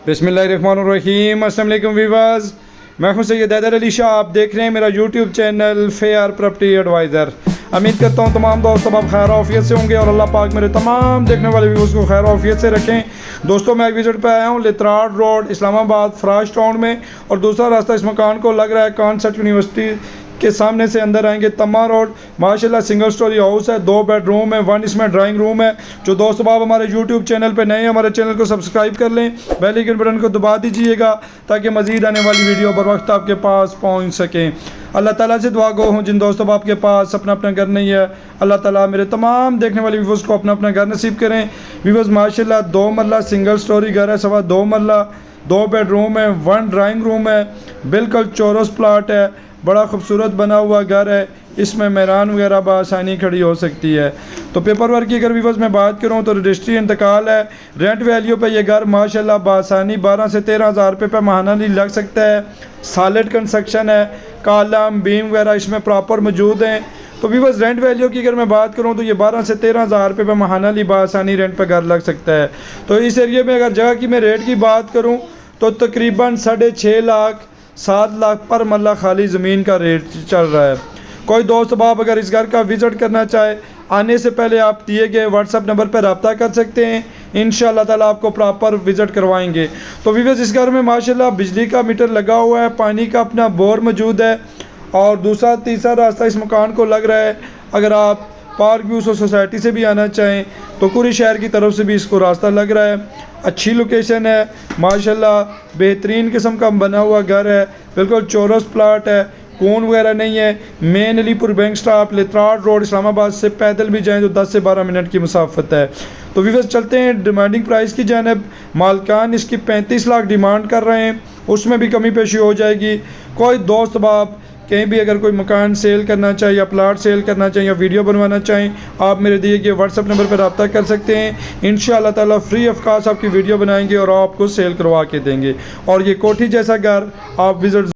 बिस्मिल्लाहिर्रहमानिर्रहीम। अस्सलाम वालेकुम वीवर्स, मैं हूं सैयद हैदर अली शाह। आप देख रहे हैं मेरा YouTube channel Fair Property Advisor. उम्मीद करता हूं तमाम दोस्त अब खैर आफियत से होंगे और अल्लाह पाक मेरे तमाम देखने वाले व्यूवर्स को खैर आफियत से रखें। दोस्तों, मैं एक विज़िट पे आया हूं लितराड रोड इस्लामाबाद फ्राश टाउन में, और दूसरा रास्ता इस मकान को लग रहा है कॉन्सेप्ट यूनिवर्सिटी के सामने से अंदर आएंगे तम्मा रोड। माशाल्लाह सिंगल स्टोरी हाउस है, 2 बेडरूम है, 1 इसमें ड्राइंग रूम है। जो दोस्त बाब हमारे यूट्यूब चैनल पे नए हैं, हमारे चैनल को सब्सक्राइब कर लें, बेल आइकन बटन को दबा दीजिएगा ताकि मज़ीद आने वाली वीडियो बर वक्त आपके पास पहुंच सकें। अल्लाह ताला से दुआ गो हूँ जिन दोस्तों बाब के पास अपना अपना घर नहीं है, अल्लाह ताला मेरे तमाम देखने वाले व्यूवर्स को अपना अपना घर नसीब करें। व्यूवर्स माशाल्लाह 2 मरला सिंगल स्टोरी घर है, सवा 2 मरला, 2 बेडरूम है, 1 ड्राइंग रूम है, बिल्कुल चौरस प्लाट है, बड़ा खूबसूरत बना हुआ घर है। इसमें मेहरान वगैरह बआसानी खड़ी हो सकती है। तो पेपर वर्क की अगर व्यूवर्स मैं बात करूं तो रजिस्ट्री इंतकाल है। रेंट वैल्यू पे ये घर माशाल्लाह बआसानी 12 से 13 हज़ार रुपये पे माहाना लग सकता है। सॉलिड कंस्ट्रक्शन है, कॉलम बीम वगैरह इसमें प्रॉपर मौजूद हैं। तो व्यूवर्स रेंट वैल्यू की अगर मैं बात करूं तो ये 12 से 13 हज़ार रुपये पे माहाना बआसानी रेंट पे घर लग सकता है। तो इस एरिए में अगर जगह की मैं रेट की बात करूँ तो तकरीबन 6.5 लाख 7 लाख पर मरला खाली ज़मीन का रेट चल रहा है। कोई दोस्त बाब अगर इस घर का विज़िट करना चाहे, आने से पहले आप दिए गए व्हाट्सअप नंबर पर रब्ता कर सकते हैं। इंशाअल्लाह ताला आपको प्रॉपर विज़िट करवाएंगे। तो व्यूअर्स इस घर में माशाल्लाह बिजली का मीटर लगा हुआ है, पानी का अपना बोर मौजूद है, और दूसरा तीसरा रास्ता इस मकान को लग रहा है। अगर आप पार्क व्यू सोसाइटी से भी आना चाहें तो कुरी शहर की तरफ से भी इसको रास्ता लग रहा है। अच्छी लोकेशन है माशाल्लाह, बेहतरीन किस्म का बना हुआ घर है, बिल्कुल चौरस प्लाट है, कौन वगैरह नहीं है। मेन अलीपुर बैंक स्टॉप लितराड रोड इस्लामाबाद से पैदल भी जाएँ तो 10 से 12 मिनट की मुसाफत है। तो व्यूअर्स चलते हैं डिमांडिंग प्राइस की जानिब। मालकान इसकी 35 लाख डिमांड कर रहे हैं, उसमें भी कमी पेशी हो जाएगी। कोई दोस्त बाब कहीं भी अगर कोई मकान सेल करना चाहे या प्लाट सेल करना चाहें या वीडियो बनवाना चाहें, आप मेरे दिए गए व्हाट्सअप नंबर पर रब्ता कर सकते हैं। इंशाअल्लाह ताला फ्री ऑफ कॉस्ट आपकी वीडियो बनाएंगे और आपको सेल करवा के देंगे। और ये कोठी जैसा घर आप विजिट